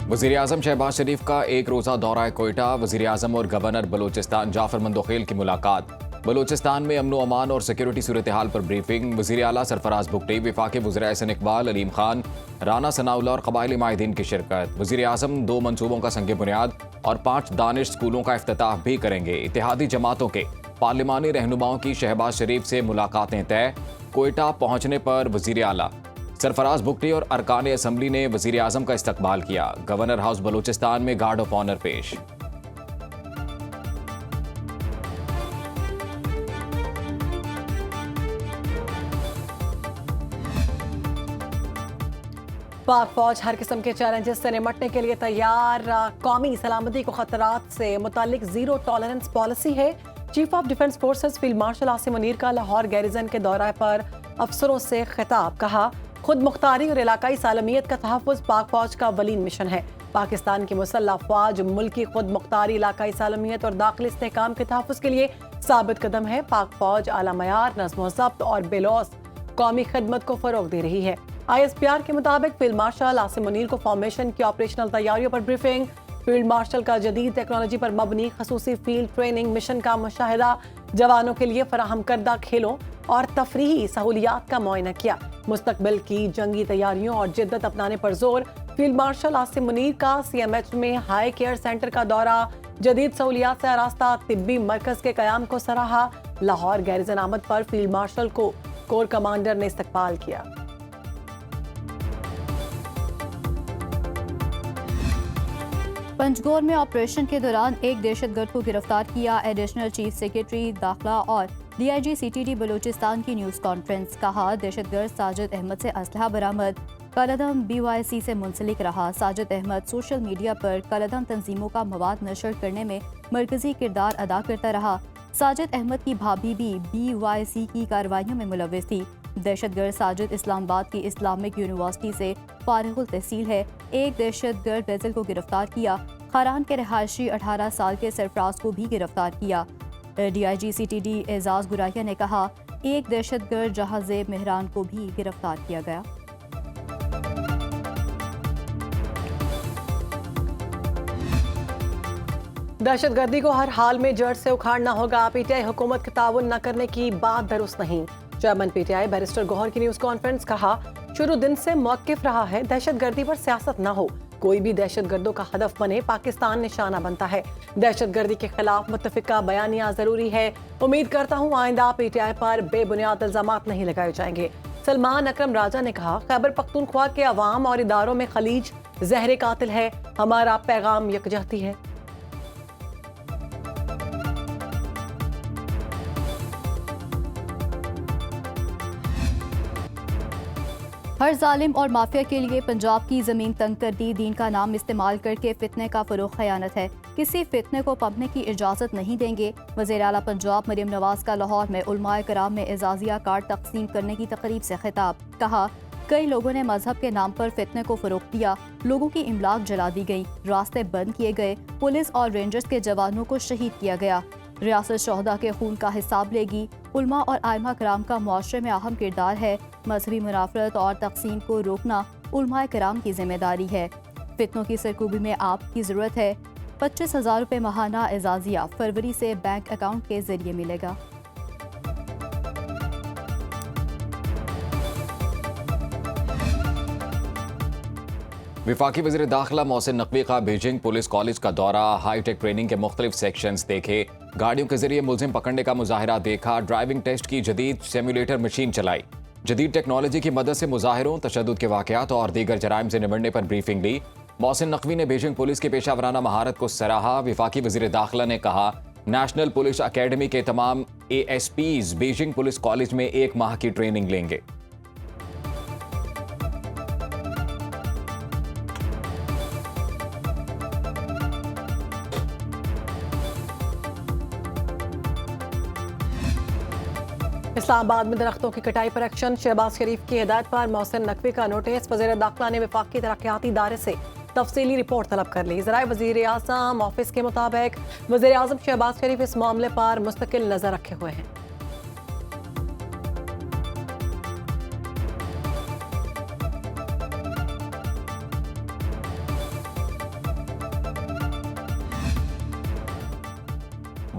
वज़ीर-ए-आज़म शहबाज शरीफ का एक रोज़ा दौरा कोयटा। वज़ीर-ए-आज़म और गवर्नर बलोचिस्तान जाफर मंदोखेल की मुलाकात। बलोचिस्तान में अमन अमान और सिक्योरिटी सूरत हाल पर ब्रीफिंग। वज़ीर आला सरफराज बुगटी, वफाकी वज़ीर एहसन इकबाल, अलीम खान, राना सनाउल्लाह और कबायली माहिदीन की शिरकत। वज़ीर-ए-आज़म 2 मंसूबों का संग बुनियाद और 5 दानिश स्कूलों का इफ्तिताह भी करेंगे। इत्तेहादी जमातों के पार्लिमानी रहनुमाओं की शहबाज शरीफ से मुलाकातें तय। कोयटा पहुंचने पर वज़ीर आला सरफराज बुगटी और अरकान असम्बली ने वज़ीर आज़म का इस्तकबाल किया। गवर्नर हाउस बलूचिस्तान में गार्ड ऑफ ऑनर पेश। पाक फौज हर किस्म के चैलेंजेस से निपटने के लिए तैयार। कौमी सलामती को खतरात से मुतालिक जीरो टॉलरेंस पॉलिसी है। Chief of defence forces field marshal Asim Munir का लाहौर गैरिजन के दौरे पर अफसरों से खिताब। कहा, खुद मुख्तारी और इलाकाई सालमियत का तहफ़्फ़ुज़ पाक फौज का वलीन मिशन है। पाकिस्तान की मुसल्लह फौज मुल्की खुद मुख्तारी, इलाकाई सालमियत और दाखिली इस्तेहकाम के तहफ़्फ़ुज़ के लिए साबित कदम है। पाक फौज आला मयार, नज़्म व ज़ब्त और बेलौस कौमी खिदमत को फ़रोग दे रही है। ISPR के मुताबिक फील्ड मार्शल आसिम मुनीर को फॉर्मेशन की ऑपरेशनल तैयारियों पर ब्रीफिंग। फील्ड मार्शल का जदीद टेक्नोलॉजी पर मबनी खसूसी फील्ड ट्रेनिंग मिशन का मुशाहिदा, जवानों के लिए फराहम करदा खेलों और तफरीही सहूलियात का मुआयना किया। मुस्तकबिल की जंगी तैयारियों और जिद्दत अपनाने पर जोर। फील्ड मार्शल आसिम मुनीर का CMH में हाई केयर सेंटर का दौरा, जदीद सहूलियात से आरास्ता तिब्बी मरकज के कयाम को सराहा। लाहौर गैरिजन आमद पर फील्ड मार्शल को कोर कमांडर ने इस्तकबाल किया। पंजगोर में ऑपरेशन के दौरान एक दहशतगर्द को गिरफ्तार किया। एडिशनल चीफ सेक्रेटरी दाखिला और DIG CTD बलूचिस्तान की न्यूज़ कॉन्फ्रेंस। कहा, दहशतगर्द साजिद अहमद से असलहा बरामद। कलदम BYC से मुंसलिक रहा। साजिद अहमद सोशल मीडिया पर कलदम तंजीमों का मवाद नशर करने में मरकजी किरदार अदा करता रहा। साजिद अहमद की भाभी भी BYC की कार्रवाइयों में मुलव्विस थी। दहशतगर्द साजिद इस्लामाबाद की इस्लामिक यूनिवर्सिटी से फारिगुल तहसील है। एक दहशतगर्द बेजल को गिरफ्तार किया। खरान के रहायशी 18 साल के सरफराज को भी गिरफ्तार किया। DIG CTD एजाज गुराहिया ने कहा, एक दहशतगर्द जहाज़ेब मेहरान को भी गिरफ्तार किया गया। दहशतगर्दी को हर हाल में जड़ से उखाड़ना होगा। PTI हुकूमत के ताउन न करने की बात दुरुस्त नहीं। चेयरमैन PTI बैरिस्टर गौहर की न्यूज़ कॉन्फ्रेंस। कहा, शुरू दिन से मौक़िफ़ रहा है, दहशतगर्दी पर सियासत न हो। कोई भी दहशतगर्दों का हदफ बने, पाकिस्तान निशाना बनता है। दहशतगर्दी के खिलाफ मुत्तफ़िका बयानिया जरूरी है। उम्मीद करता हूँ आइंदा PTI पर बेबुनियाद इल्ज़ामात नहीं लगाए जाएंगे। सलमान अकरम राजा ने कहा, खैबर पख्तूनख्वा के अवाम और इदारों में खलीज जहर कातिल है। हमारा पैगाम यकजहती है। हर जालिम और माफिया के लिए पंजाब की ज़मीन तंग कर दी। दीन का नाम इस्तेमाल करके फितने का फ़रोग़ ख़यानत है। किसी फितने को पबने की इजाज़त नहीं देंगे। वज़ीर आला पंजाब मरियम नवाज़ का लाहौर में उलमाए कराम में एजाज़िया कार्ड तक़सीम करने की तक़रीब से खिताब। कहा, कई लोगों ने मजहब के नाम पर फितने को फ़रोग़ दिया। लोगों की इमलाक जला दी गई, रास्ते बंद किए गए, पुलिस और रेंजर्स के जवानों को शहीद किया गया। रियासत शोहदा के खून का हिसाब लेगी। उलमा और आइमा कराम का मुआशरे में अहम किरदार है। मजहबी मुनाफरत और तक़सीम को रोकना उलमा कराम की जिम्मेदारी है। फितनों की सरकूबी में आपकी ज़रूरत है। 25,000 रुपये माहाना एजाज़िया फरवरी से बैंक अकाउंट के जरिए मिलेगा। वफाकी वज़ीर दाखिला मोहसिन नकवी का बीजिंग पुलिस कॉलेज का दौरा। हाईटेक ट्रेनिंग के मुख्तलिफ सेक्शंस देखे। गाड़ियों के जरिए मुलजिम पकड़ने का मुजाहिरा देखा। ड्राइविंग टेस्ट की जदीद सिम्युलेटर मशीन चलाई। जदीद टेक्नोलॉजी की मदद से मुजाहिरों, तशद्दुद के वाक़यात और दीगर जराइम से निपटने पर ब्रीफिंग ली। मोहसिन नकवी ने बीजिंग पुलिस की पेशावराना महारत को सराहा। वफाकी वज़ीर दाखिला ने कहा, नेशनल पुलिस अकेडमी के तमाम ASPs बीजिंग पुलिस कॉलेज में 1 माह की ट्रेनिंग लेंगे। इस्लामाबाद में दरख्तों की कटाई पर एक्शन। शहबाज शरीफ की हिदायत पर मोहसिन नकवी का नोटिस। वज़ीर दाखिला ने वफाकी तरक्याती इदारे से तफसीली रिपोर्ट तलब कर ली। ज़राए वज़ीर आज़म ऑफिस के मुताबिक वज़ीर आज़म शहबाज शरीफ इस मामले पर मुस्तकिल नजर रखे हुए हैं।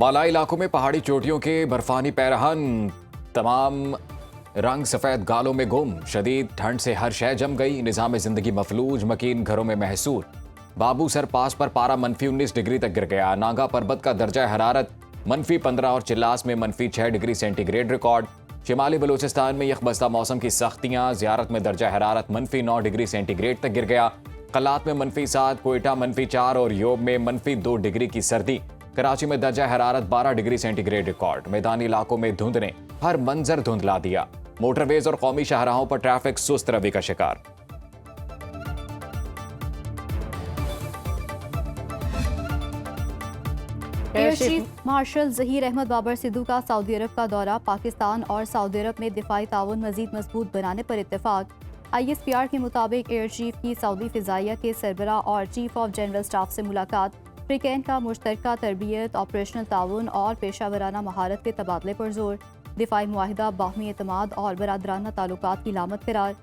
बालाई इलाकों में पहाड़ी चोटियों के बर्फानी पैरहन, तमाम रंग सफेद गालों में गुम। शदीद ठंड से हर शय जम गई, निजाम जिंदगी मफलूज, मकीन घरों में महसूर। बाबूसर पास पर पारा -19 डिग्री तक गिर गया। नागा पर्वत का दर्जा हरारत -15 और चिल्लास में -6 डिग्री सेंटीग्रेड रिकॉर्ड। शिमाली बलूचिस्तान में यकबस्ता मौसम की सख्तियां, जियारत में दर्जा हरारत -9 डिग्री सेंटीग्रेड तक गिर गया। कलात में -7, कोयटा -4 और योब में -2 डिग्री की सर्दी। कराची में दर्जा हरारत 12 डिग्री सेंटीग्रेड रिकॉर्ड। मैदानी इलाकों में धुंध ने हर मंजर धुंधला दिया। मोटरवेज और कौमी शाहराहों पर ट्रैफिक सुस्त रवि का शिकार। Air chief marshal Zaheer Ahmed Babar Sidhu का सऊदी अरब का दौरा। पाकिस्तान और सऊदी अरब में दिफाई ताउन मजीद मजबूत बनाने पर इत्तेफाक। ISPR के मुताबिक एयर चीफ की सऊदी फिजाइया के सरबरा और चीफ ऑफ जनरल स्टाफ से मुलाकात फ्रीकैन का मुश्तरका तरबियत, ऑपरेशनल ताउन और पेशा वराना महारत के तबादले पर जोर। दिफाई मुआहिदा बाहमी एतमाद और बरादराना ताल्लुकात की लामत करार।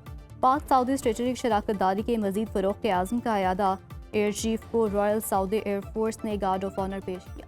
पाक सऊदी स्ट्रेटेजिक शराकत दारी के मजीद फरोग के आज़म का अयादा। एयर चीफ को रॉयल सऊदी एयरफोर्स ने गार्ड ऑफ ऑनर पेश किया।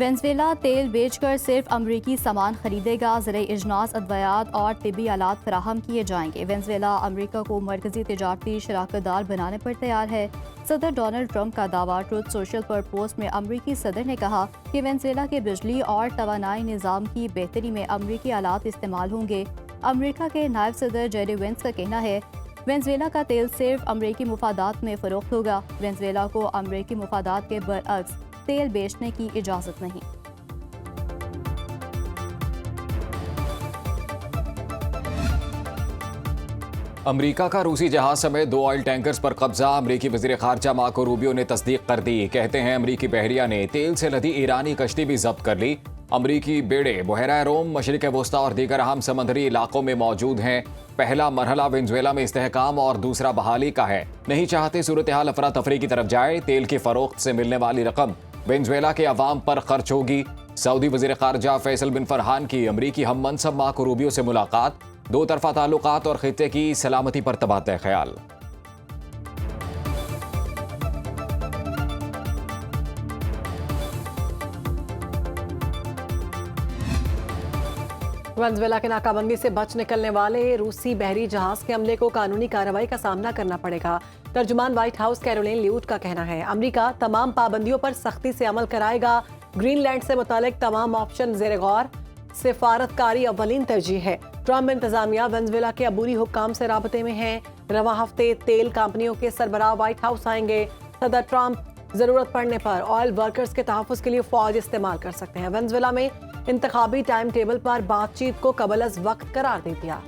वेनेज़ुएला तेल बेचकर सिर्फ अमरीकी सामान खरीदेगा। ज़राई इजनास, अद्वियात और तिबी आलात फराहम किए जाएंगे। वेनेज़ुएला अमरीका को मरकजी तिजारती शराकतदार बनाने पर तैयार है। सदर डोनाल्ड ट्रंप का दावा। ट्रुथ सोशल पर पोस्ट में अमरीकी सदर ने कहा कि वेनेज़ुएला के बिजली और तवानाई निज़ाम की बेहतरी में अमरीकी आलात इस्तेमाल होंगे। अमरीका के नायब सदर जेडी वेंस का कहना है वेनेज़ुएला का तेल सिर्फ अमरीकी मुफादात में फरोख्त होगा। वेनेज़ुएला को अमरीकी मुफादात के बरअक्स तेल बेचने की इजाजत नहीं। अमरीका का रूसी जहाज समेत 2 ऑयल टैंकर्स पर कब्जा। अमरीकी वजीर खारजा मार्को रूबियो ने तस्दीक कर दी। कहते हैं अमरीकी बहरिया ने तेल से लदी ईरानी कश्ती भी जब्त कर ली। अमरीकी बेड़े बहरा रोम, मशरिक वस्ता और दीगर अहम समंदरी इलाकों में मौजूद हैं। पहला मरहला वेनेज़ुएला में इस्तेहकाम और दूसरा बहाली का है। नहीं चाहते सूरत हाल अफरा तफरी की तरफ जाए। तेल की फरोख्त से मिलने वाली रकम वेनेज़ुएला के अवाम पर खर्च होगी। सऊदी वजीर खारजा फैसल बिन फरहान की अमरीकी हम मनसब मार्को रूबियो से मुलाकात। 2 तरफा ताल्लुकात और खित्ते की सलामती पर तबादला ख्याल। वेनेज़ुएला के नाकाबंदी से बच निकलने वाले रूसी बहरी जहाज के हमले को कानूनी कार्रवाई का सामना करना पड़ेगा। तर्जुमान व्हाइट हाउस कैरोलिन ल्यूट का कहना है अमरीका तमाम पाबंदियों पर सख्ती से अमल कराएगा। ग्रीनलैंड से मुतालिक तमाम ऑप्शन ज़ेर गौर। सिफारतकारी अव्वलीन तरजीह है। ट्रंप इंतजामिया वेनेज़ुएला के अबूरी हुक्काम से राबते में हैं। रवा हफ्ते तेल कंपनियों के सरबराह व्हाइट हाउस आएंगे। सदर ट्रंप जरूरत पड़ने पर ऑयल वर्कर्स के तहफ़्फ़ुज़ के लिए फौज इस्तेमाल कर सकते हैं। वेनेज़ुएला में इंतखाबी टाइम टेबल पर बातचीत को कबल अज़ वक्त करार दे दिया।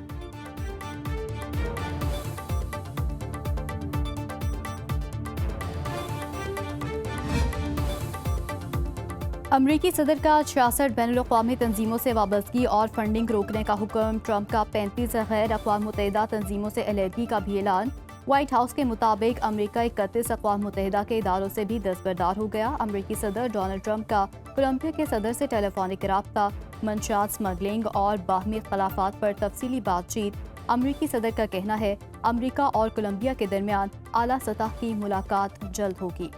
अमरीकी सदर का 66 बैनुल-अक़वामी तंजीमों से वाबस्तगी और फंडिंग रोकने का हुक्म। ट्रंप का 35 गैर अक़वाम मुत्तहिदा तंजीमों से अलहदगी का भी ऐलान। व्हाइट हाउस के मुताबिक अमरीका 31 अक़वाम मुत्तहिदा के इदारों से भी दस्तबरदार हो गया। अमरीकी सदर डोनाल्ड ट्रंप का कोलंबिया के सदर से टेलीफोनिक राब्ता। मंशात, स्मगलिंग और बाहमी इख्तलाफात पर तफसीली बातचीत। अमरीकी सदर का कहना है अमरीका और कोलंबिया के दरमियान आला सतह की मुलाकात जल्द होगी।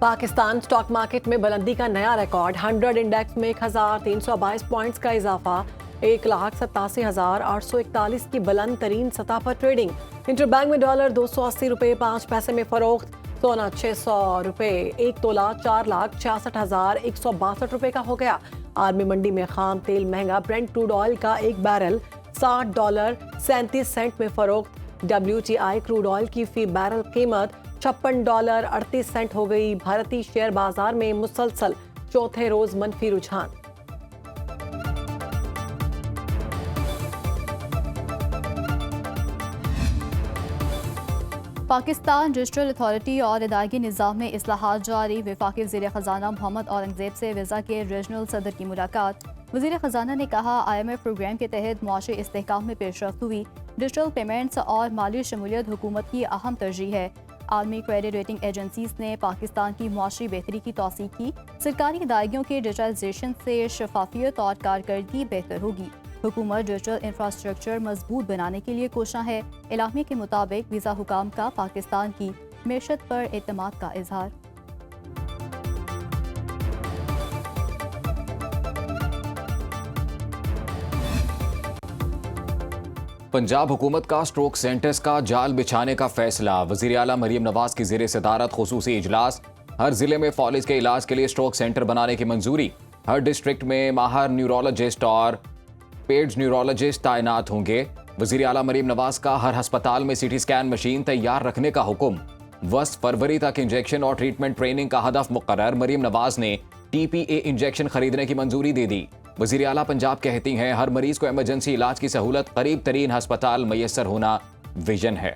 पाकिस्तान स्टॉक मार्केट में बुलंदी का नया रिकॉर्ड। 100 इंडेक्स में 1322 पॉइंट्स का इजाफा। 1,87,841 की बुलंद तरीन सतह पर ट्रेडिंग। इंटरबैंक में डॉलर 280 रुपये 5 पैसे में फरोख्त। सोना 600 रुपये 1 तोला 4,66,162 रुपये का हो गया। आर्मी मंडी में खाम तेल महंगा। ब्रेंट क्रूड ऑयल का एक बैरल $60.37 में फरोख्त। WTI क्रूड ऑयल की फी बैरल कीमत $56.38 हो गई। भारतीय शेयर बाजार में मुसलसल चौथे रोज मनफी रुझान। पाकिस्तान डिजिटल अथॉरिटी और अदायगी निज़ाम में इस्लाहात जारी। वफाकी वज़ीर ख़जाना मोहम्मद औरंगज़ेब से वीज़ा के रीजनल सदर की मुलाकात। वज़ीर ख़जाना ने कहा IMF प्रोग्राम के तहत मुआशी इस्तेहकाम में पेशरफ्त हुई। डिजिटल पेमेंट्स और माली शमूलियत हुकूमत की अहम तरजीह है। आलमी क्रेडिट रेटिंग एजेंसीज ने पाकिस्तान की मुआशरी बेहतरी की तौसीक की। सरकारी अदायगियों के डिजिटलाइजेशन से शफाफियत और कारकर्दगी बेहतर होगी। हुकूमत डिजिटल इंफ्रास्ट्रक्चर मजबूत बनाने के लिए कोशां है। एलामिया के मुताबिक वीज़ा हुकाम का पाकिस्तान की मैशत पर एतमाद का इजहार। पंजाब हुकूमत का स्ट्रोक सेंटर्स का जाल बिछाने का फैसला। वज़ीर आला मरीम नवाज की ज़ेर सदारत खुसूसी इजलास। हर जिले में फौलिज के इलाज के लिए स्ट्रोक सेंटर बनाने की मंजूरी। हर डिस्ट्रिक्ट में माहर न्यूरोलॉजिस्ट और पेड्स न्यूरोलॉजिस्ट तैनात होंगे। वज़ीर आला मरीम नवाज का हर अस्पताल में सीटी स्कैन मशीन तैयार रखने का हुक्म। 10 फरवरी तक इंजेक्शन और ट्रीटमेंट ट्रेनिंग का हदफ मुकर्रर। मरीम नवाज ने TPA इंजेक्शन खरीदने की मंजूरी दे दी। वज़ीर आला पंजाब कहती हैं हर मरीज को इमरजेंसी इलाज की सहूलत करीब तरीन अस्पताल मैसर होना विजन है।